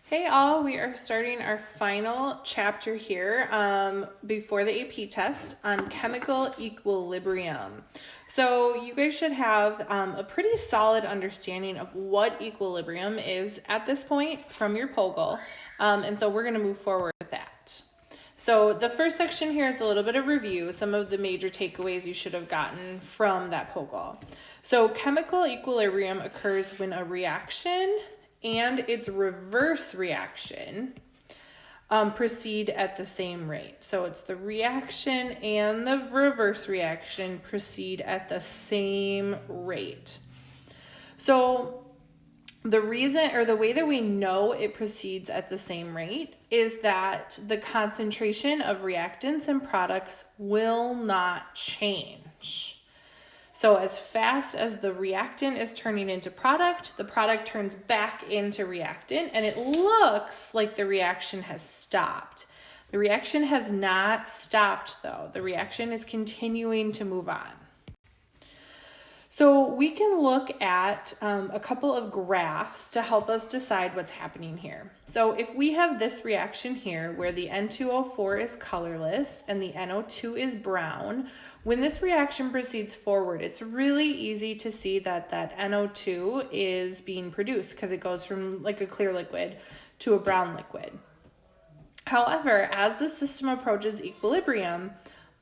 Hey all, we are starting our final chapter here before the AP test on chemical equilibrium. So you guys should have a pretty solid understanding of what equilibrium is at this point from your POGL. And so we're going to move forward with that. So the first section here is a little bit of review, some of the major takeaways you should have gotten from that POGL. So chemical equilibrium occurs when a reaction and its reverse reaction proceed at the same rate. So it's the reaction and the reverse reaction proceed at the same rate. So the reason or the way that we know it proceeds at the same rate is that the concentration of reactants and products will not change. So as fast as the reactant is turning into product, the product turns back into reactant, and it looks like the reaction has stopped. The reaction has not stopped though. The reaction is continuing to move on. So we can look at a couple of graphs to help us decide what's happening here. So if we have this reaction here where the N2O4 is colorless and the NO2 is brown, when this reaction proceeds forward, it's really easy to see that that NO2 is being produced because it goes from like a clear liquid to a brown liquid. However, as the system approaches equilibrium,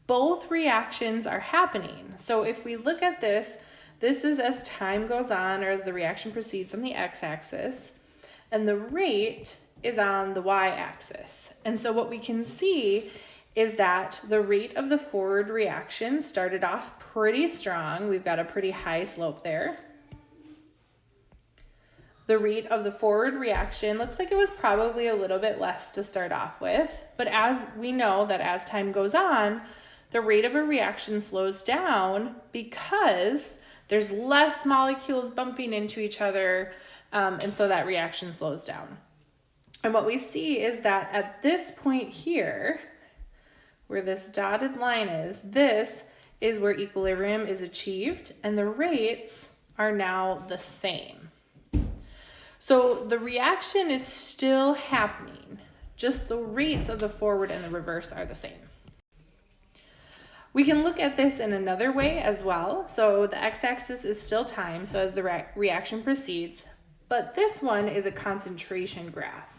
both reactions are happening. So if we look at this, this is as time goes on or as the reaction proceeds on the x-axis, and the rate is on the y-axis. And so what we can see is that the rate of the forward reaction started off pretty strong. We've got a pretty high slope there. The rate of the forward reaction looks like it was probably a little bit less to start off with, but as we know that as time goes on, the rate of a reaction slows down because there's less molecules bumping into each other, and so that reaction slows down. And what we see is that at this point here, where this dotted line is, this is where equilibrium is achieved, and the rates are now the same. So the reaction is still happening, just the rates of the forward and the reverse are the same. We can look at this in another way as well. So the x-axis is still time, so as the reaction proceeds, but this one is a concentration graph.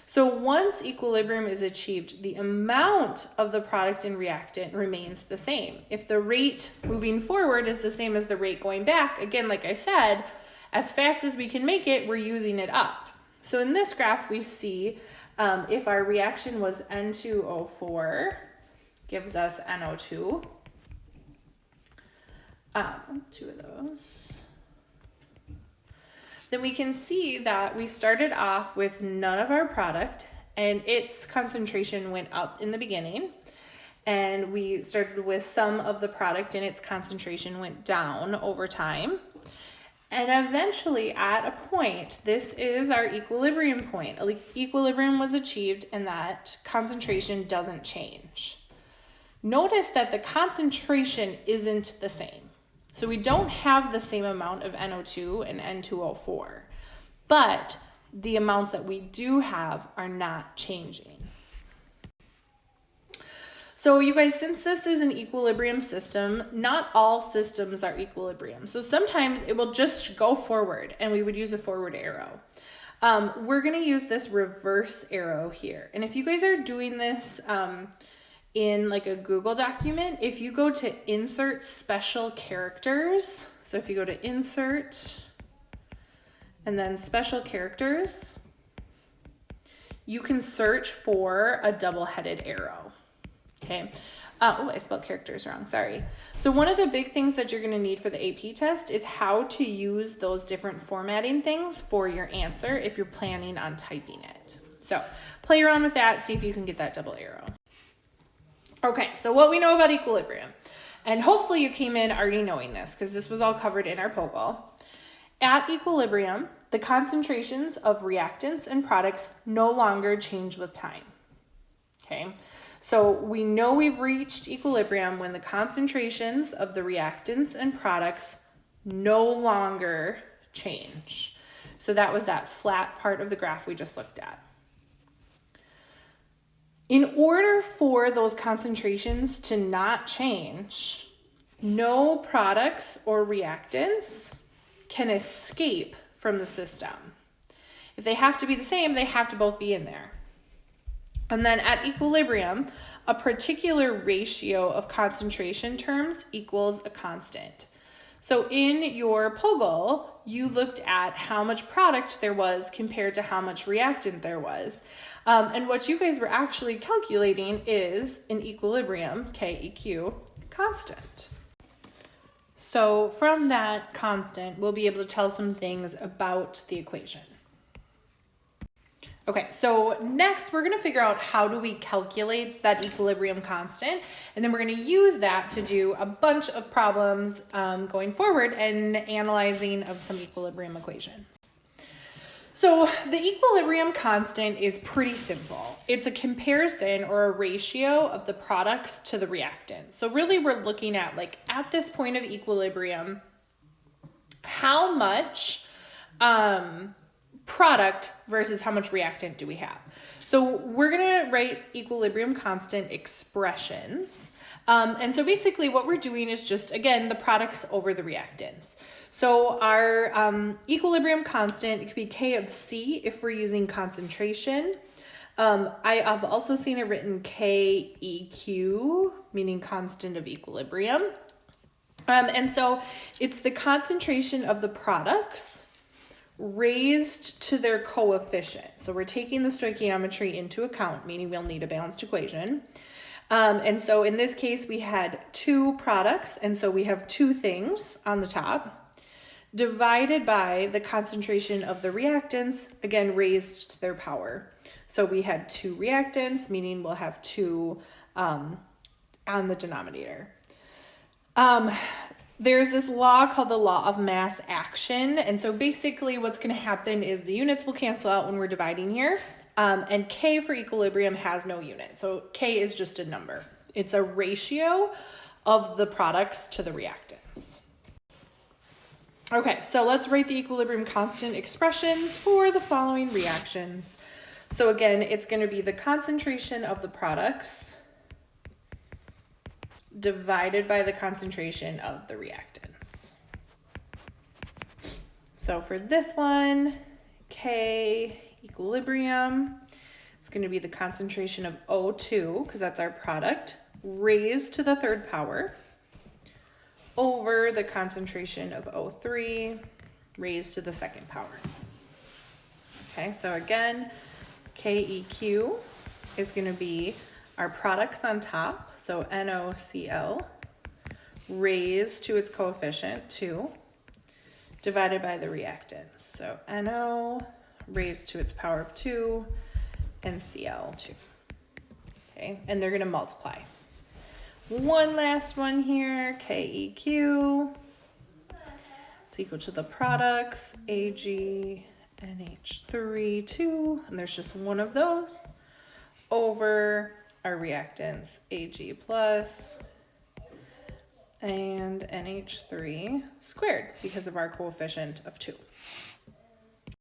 So once equilibrium is achieved, the amount of the product and reactant remains the same. If the rate moving forward is the same as the rate going back, again, like I said, as fast as we can make it, we're using it up. So in this graph, we see if our reaction was N2O4, gives us NO2. Two of those. Then we can see that we started off with none of our product and its concentration went up in the beginning. And we started with some of the product and its concentration went down over time. And eventually at a point, this is our equilibrium point. Equilibrium was achieved and that concentration doesn't change. Notice that the concentration isn't the same. So we don't have the same amount of NO2 and N2O4, but the amounts that we do have are not changing. So you guys, since this is an equilibrium system, not all systems are equilibrium. So sometimes it will just go forward and we would use a forward arrow. We're gonna use this reverse arrow here. And if you guys are doing this, in like a Google document, if you go to insert special characters, so if you go to insert and then special characters, you can search for a double-headed arrow, okay? Oh, I spelled characters wrong, sorry. So one of the big things that you're gonna need for the AP test is how to use those different formatting things for your answer if you're planning on typing it. So play around with that, see if you can get that double arrow. Okay, so what we know about equilibrium, and hopefully you came in already knowing this because this was all covered in our POGL. At equilibrium, the concentrations of reactants and products no longer change with time. Okay, so we know we've reached equilibrium when the concentrations of the reactants and products no longer change. So that was that flat part of the graph we just looked at. In order for those concentrations to not change, no products or reactants can escape from the system. If they have to be the same, they have to both be in there. And then at equilibrium, a particular ratio of concentration terms equals a constant. So in your POGL, you looked at how much product there was compared to how much reactant there was. And what you guys were actually calculating is an equilibrium, KEQ, constant. So from that constant, we'll be able to tell some things about the equation. Okay, so next we're gonna figure out how do we calculate that equilibrium constant, and then we're gonna use that to do a bunch of problems going forward and analyzing of some equilibrium equations. So the equilibrium constant is pretty simple. It's a comparison or a ratio of the products to the reactants. So really we're looking at, like, at this point of equilibrium, how much product versus how much reactant do we have. So we're gonna write equilibrium constant expressions. And so basically what we're doing is just, again, the products over the reactants. So our equilibrium constant, it could be K of C if we're using concentration. I have also seen it written KEQ, meaning constant of equilibrium. And so it's the concentration of the products raised to their coefficient. So we're taking the stoichiometry into account, meaning we'll need a balanced equation. And so in this case, we had two products, and so we have two things on the top, divided by the concentration of the reactants, again, raised to their power. So we had two reactants, meaning we'll have two on the denominator. There's this law called the law of mass action. And so basically what's going to happen is the units will cancel out when we're dividing here. And K for equilibrium has no unit. So K is just a number. It's a ratio of the products to the reactants. Okay, so let's write the equilibrium constant expressions for the following reactions. So again, it's going to be the concentration of the products divided by the concentration of the reactants. So for this one, K equilibrium, it's going to be the concentration of O2, because that's our product, raised to the third power, over the concentration of O3, raised to the second power. Okay, so again, KEQ is going to be our products on top, so NOCl, raised to its coefficient 2, divided by the reactants. So NO raised to its power of 2, and Cl2. Okay, and they're going to multiply. One last one here, KEQ. It's equal to the products, Ag, NH3, 2, and there's just one of those, over our reactants, Ag plus and NH3 squared because of our coefficient of 2.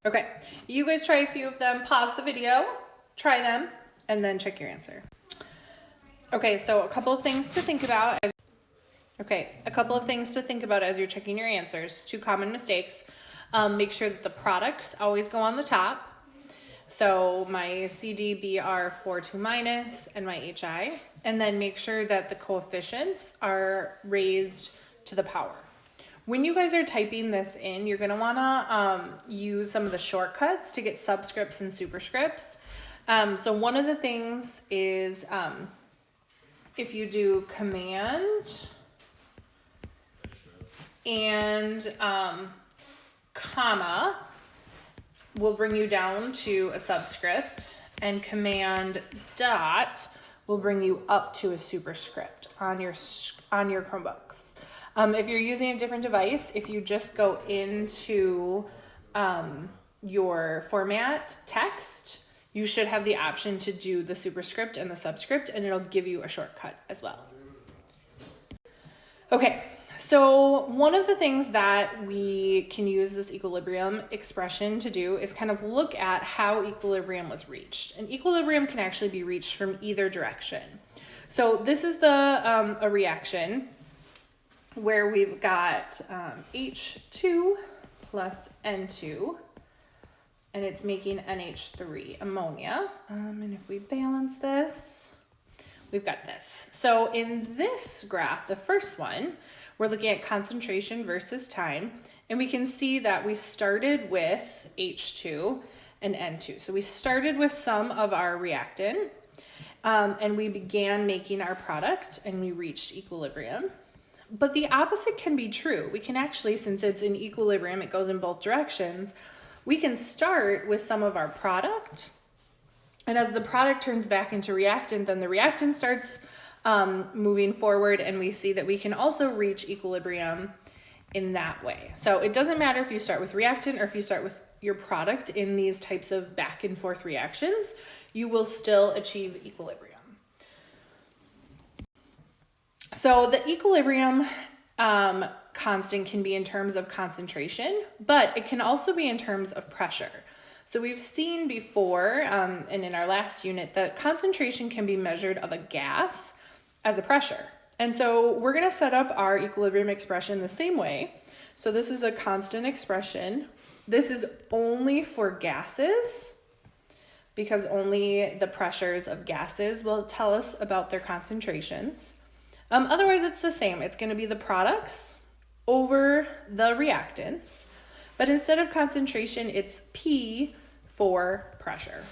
Okay, you guys try a few of them, pause the video, try them, and then check your answer. Okay, so a couple of things to think about as you're checking your answers. Two common mistakes. Make sure that the products always go on the top. So my CDBR 4-2 minus and my HI, and then make sure that the coefficients are raised to the power. When you guys are typing this in, you're gonna wanna use some of the shortcuts to get subscripts and superscripts. So one of the things is if you do command and comma, will bring you down to a subscript, and command dot will bring you up to a superscript on your Chromebooks. If you're using a different device, if you just go into your format text, you should have the option to do the superscript and the subscript, and it'll give you a shortcut as well. Okay, So one of the things that we can use this equilibrium expression to do is kind of look at how equilibrium was reached. And equilibrium can actually be reached from either direction. So this is a reaction where we've got H2 plus N2, and it's making NH3, ammonia. And if we balance this, we've got this. So in this graph, the first one, we're looking at concentration versus time, and we can see that we started with H2 and N2. So we started with some of our reactant, and we began making our product, and we reached equilibrium. But the opposite can be true. We can actually, since it's in equilibrium, it goes in both directions, we can start with some of our product, and as the product turns back into reactant, then the reactant starts moving forward, and we see that we can also reach equilibrium in that way. So it doesn't matter if you start with reactant or if you start with your product in these types of back and forth reactions, you will still achieve equilibrium. So the equilibrium constant can be in terms of concentration, but it can also be in terms of pressure. So we've seen before, and in our last unit, that concentration can be measured of a gas as a pressure. And so we're gonna set up our equilibrium expression the same way. So this is a constant expression. This is only for gases, because only the pressures of gases will tell us about their concentrations. Otherwise, it's the same. It's gonna be the products over the reactants, but instead of concentration, it's P for pressure.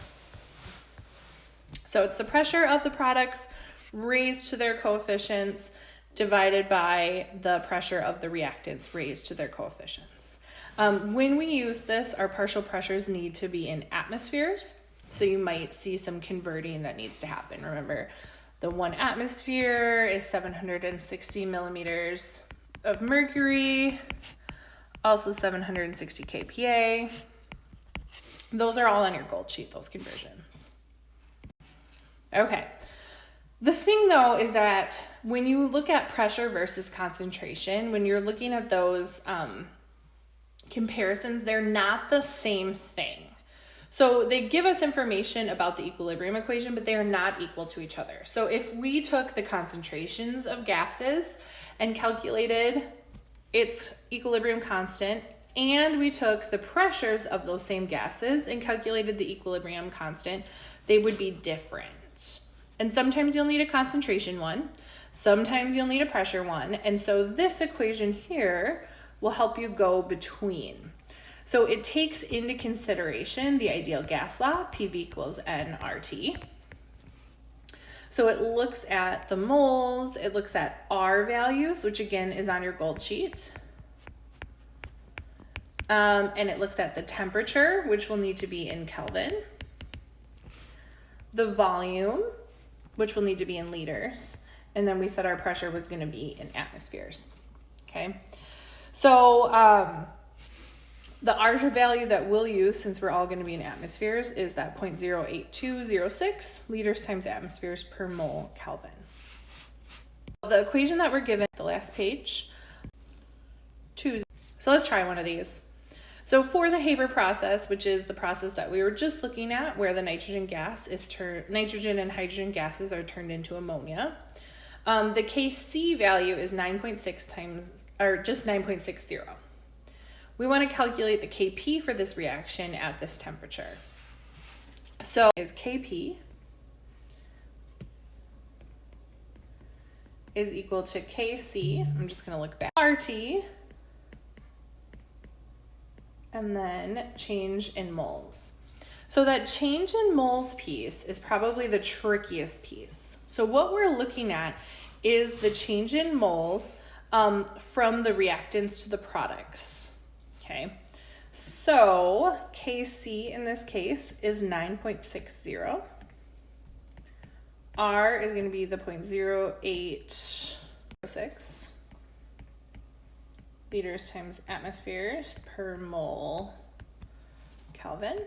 So it's the pressure of the products raised to their coefficients divided by the pressure of the reactants raised to their coefficients. When we use this, our partial pressures need to be in atmospheres, so you might see some converting that needs to happen. Remember, the 1 atmosphere is 760 millimeters of mercury, also 760 kPa. Those are all on your gold sheet, those conversions. Okay. The thing though is that when you look at pressure versus concentration, when you're looking at those comparisons, they're not the same thing. So they give us information about the equilibrium equation, but they are not equal to each other. So if we took the concentrations of gases and calculated its equilibrium constant, and we took the pressures of those same gases and calculated the equilibrium constant, they would be different. And sometimes you'll need a concentration one, sometimes you'll need a pressure one, and so this equation here will help you go between. So it takes into consideration the ideal gas law, PV equals nRT. So it looks at the moles, it looks at R values, which again is on your gold sheet. And it looks at the temperature, which will need to be in Kelvin. The volume, which will need to be in liters. And then we said our pressure was gonna be in atmospheres, okay? So the R value that we'll use, since we're all gonna be in atmospheres, is that 0.08206 liters times atmospheres per mole Kelvin. The equation that we're given at the last page, so let's try one of these. So for the Haber process, which is the process that we were just looking at, where the nitrogen and hydrogen gases are turned into ammonia, the Kc value is 9.6 times, or just 9.60. We want to calculate the Kp for this reaction at this temperature. So is Kp is equal to Kc, I'm just going to look back, RT, and then change in moles. So that change in moles piece is probably the trickiest piece. So what we're looking at is the change in moles from the reactants to the products, okay? So Kc in this case is 9.60. R is going to be the 0.0806 liters times atmospheres per mole Kelvin.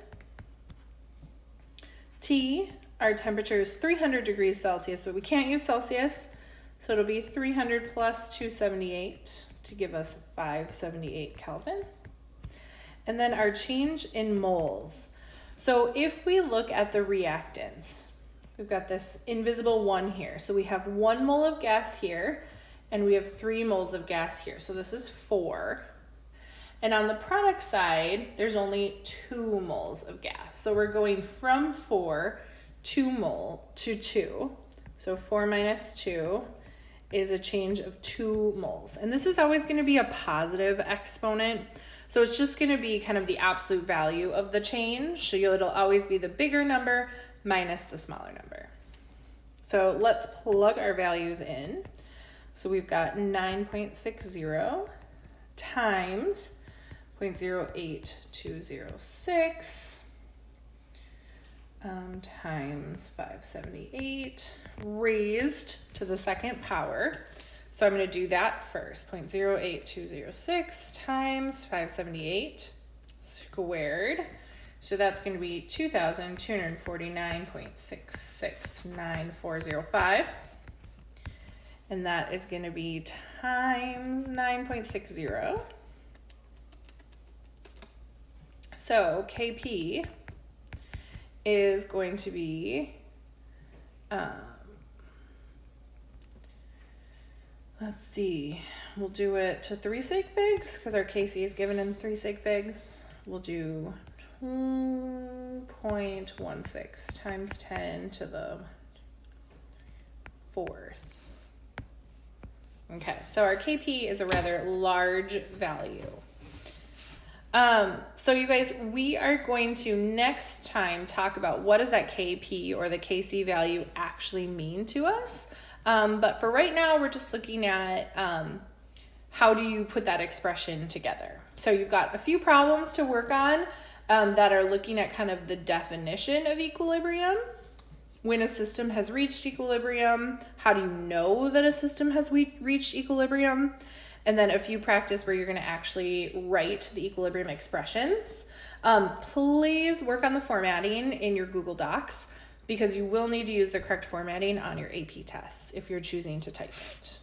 T, our temperature is 300 degrees Celsius, but we can't use Celsius, so it'll be 300 plus 278 to give us 578 Kelvin. And then our change in moles. So if we look at the reactants, we've got this invisible 1 here. So we have 1 mole of gas here, and we have 3 moles of gas here. So this is 4. And on the product side, there's only 2 moles of gas. So we're going from 4 to 2. So 4 minus 2 is a change of 2 moles. And this is always going to be a positive exponent. So it's just going to be kind of the absolute value of the change. So it'll always be the bigger number minus the smaller number. So let's plug our values in. So we've got 9.60 times 0.08206 times 578 raised to the second power. So I'm going to do that first. 0.08206 times 578 squared. So that's going to be 2,249.669405. And that is going to be times 9.60. So Kp is going to be, let's see, we'll do it to 3 sig figs because our Kc is given in 3 sig figs. We'll do 2.16 times 10 to the 4th. Okay, so our Kp is a rather large value. So you guys, we are going to next time talk about what does that Kp or the Kc value actually mean to us. But for right now, we're just looking at how do you put that expression together. So you've got a few problems to work on that are looking at kind of the definition of equilibrium. When a system has reached equilibrium, how do you know that a system has reached equilibrium? And then a few practice where you're going to actually write the equilibrium expressions. Please work on the formatting in your Google Docs because you will need to use the correct formatting on your AP tests if you're choosing to type it.